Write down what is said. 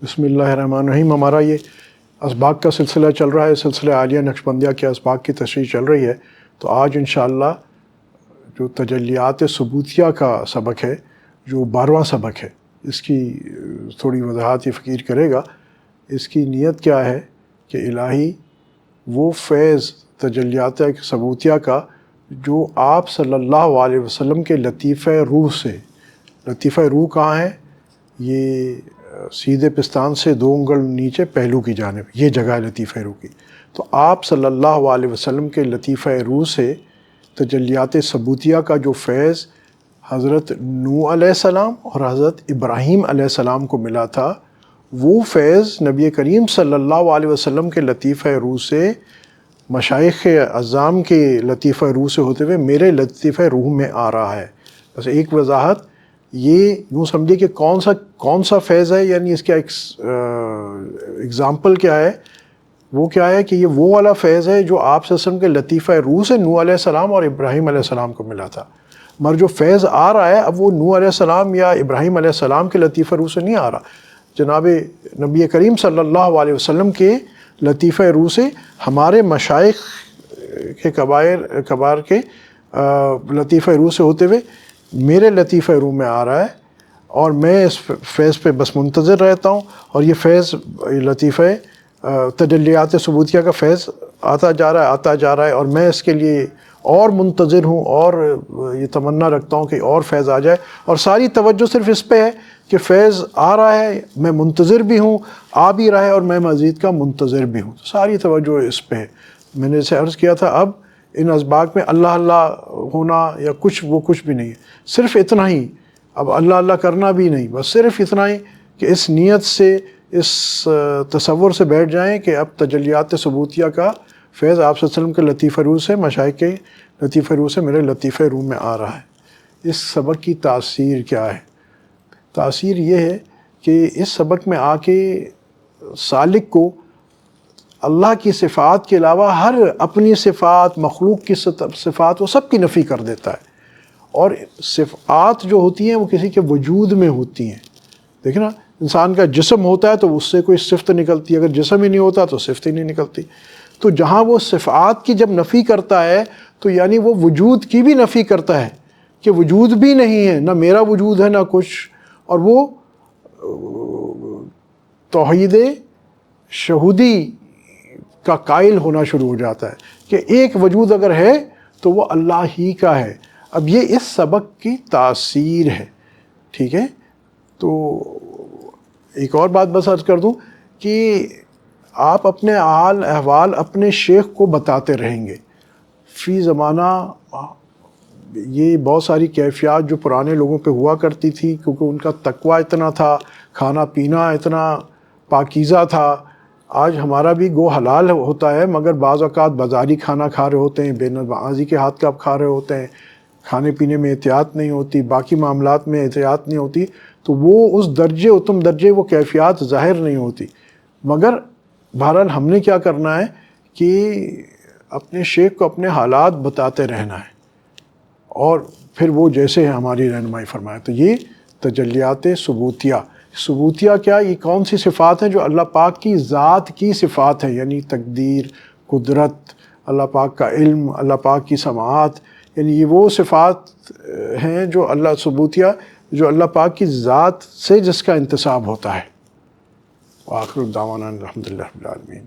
بسم اللہ الرحمن الرحیم۔ ہمارا یہ اسباق کا سلسلہ چل رہا ہے، سلسلہ عالیہ نقشبندیہ کے اسباق کی تشریح چل رہی ہے۔ تو آج انشاءاللہ جو تجلیات ثبوتیہ کا سبق ہے، جو 12واں سبق ہے، اس کی تھوڑی وضاحت یہ فقیر کرے گا۔ اس کی نیت کیا ہے کہ الہی وہ فیض تجلیات ثبوتیہ کا جو آپ صلی اللہ علیہ وسلم کے لطیفہ روح سے، لطیفہ روح کہاں ہے؟ یہ سیدھے پستان سے 2 انگل نیچے پہلو کی جانب، یہ جگہ ہے لطیفہ روح کی۔ تو آپ صلی اللہ علیہ وسلم کے لطیفہ روح سے تجلیات ثبوتیہ کا جو فیض حضرت نوح علیہ السلام اور حضرت ابراہیم علیہ السلام کو ملا تھا، وہ فیض نبی کریم صلی اللہ علیہ وسلم کے لطیفہ روح سے، مشائخ اعظام کے لطیفہ روح سے ہوتے ہوئے میرے لطیفہ روح میں آ رہا ہے۔ بس ایک وضاحت یہ یوں سمجھے کہ کون سا فیض ہے، یعنی اس کا اگزامپل کیا ہے، وہ کیا ہے کہ یہ وہ والا فیض ہے جو آپ صلی اللہ علیہ وسلم کے لطیفہ روح سے نوح علیہ السلام اور ابراہیم علیہ السلام کو ملا تھا۔ مگر جو فیض آ رہا ہے اب وہ نوح علیہ السلام یا ابراہیم علیہ السلام کے لطیفہ روح سے نہیں آ رہا، جناب نبی کریم صلی اللہ علیہ وسلم کے لطیفہ روح سے، ہمارے مشائخ کے کبار کے لطیفہ روح سے ہوتے ہوئے میرے لطیفہ روح میں آ رہا ہے، اور میں اس فیض پہ بس منتظر رہتا ہوں، اور یہ فیض لطیفہ تجلیات ثبوتیہ کا فیض آتا جا رہا ہے، اور میں اس کے لیے اور منتظر ہوں، اور یہ تمنا رکھتا ہوں کہ اور فیض آ جائے، اور ساری توجہ صرف اس پہ ہے کہ فیض آ رہا ہے، میں منتظر بھی ہوں، آ بھی رہا ہے، اور میں مزید کا منتظر بھی ہوں، ساری توجہ اس پہ ہے۔ میں نے اسے عرض کیا تھا، اب ان اسباق میں اللہ اللہ ہونا یا کچھ بھی نہیں ہے، صرف اتنا ہی، اب اللہ اللہ کرنا بھی نہیں، بس صرف اتنا ہی کہ اس نیت سے، اس تصور سے بیٹھ جائیں کہ اب تجلیات ثبوتیہ کا فیض آپ صلی اللہ علیہ وسلم کے لطیفہ روح سے، مشائخ کے لطیفہ روح سے میرے لطیفہ روح میں آ رہا ہے۔ اس سبق کی تاثیر کیا ہے؟ تاثیر یہ ہے کہ اس سبق میں آ کے سالک کو اللہ کی صفات کے علاوہ ہر اپنی صفات، مخلوق کی صفات، وہ سب کی نفی کر دیتا ہے، اور صفات جو ہوتی ہیں وہ کسی کے وجود میں ہوتی ہیں۔ دیکھیں نا، انسان کا جسم ہوتا ہے تو اس سے کوئی صفت نکلتی ہے، اگر جسم ہی نہیں ہوتا تو صفت ہی نہیں نکلتی۔ تو جہاں وہ صفات کی جب نفی کرتا ہے تو یعنی وہ وجود کی بھی نفی کرتا ہے کہ وجود بھی نہیں ہے، نہ میرا وجود ہے نہ کچھ، اور وہ توحید شہودی کا قائل ہونا شروع ہو جاتا ہے کہ ایک وجود اگر ہے تو وہ اللہ ہی کا ہے۔ اب یہ اس سبق کی تاثیر ہے، ٹھیک ہے؟ تو ایک اور بات بس عرض کر دوں کہ آپ اپنے حال احوال اپنے شیخ کو بتاتے رہیں گے فی زمانہ۔ یہ بہت ساری کیفیات جو پرانے لوگوں پہ ہوا کرتی تھی، کیونکہ ان کا تقویٰ اتنا تھا، کھانا پینا اتنا پاکیزہ تھا۔ آج ہمارا بھی گو حلال ہوتا ہے، مگر بعض اوقات بازاری کھانا کھا رہے ہوتے ہیں، بے نمازی کے ہاتھ کا آپ کھا رہے ہوتے ہیں، کھانے پینے میں احتیاط نہیں ہوتی، باقی معاملات میں احتیاط نہیں ہوتی، تو وہ اس درجے، اتم درجے وہ کیفیات ظاہر نہیں ہوتی۔ مگر بہرحال ہم نے کیا کرنا ہے کہ اپنے شیخ کو اپنے حالات بتاتے رہنا ہے، اور پھر وہ جیسے ہماری رہنمائی فرمائے۔ تو یہ تجلیات ثبوتیہ کیا؟ یہ کون سی صفات ہیں جو اللہ پاک کی ذات کی صفات ہیں، یعنی تقدیر، قدرت، اللہ پاک کا علم، اللہ پاک کی سماعت، یعنی یہ وہ صفات ہیں جو ثبوتیہ، جو اللہ پاک کی ذات سے جس کا انتساب ہوتا ہے۔ وآخر دعوانا الحمدللہ رب العالمین۔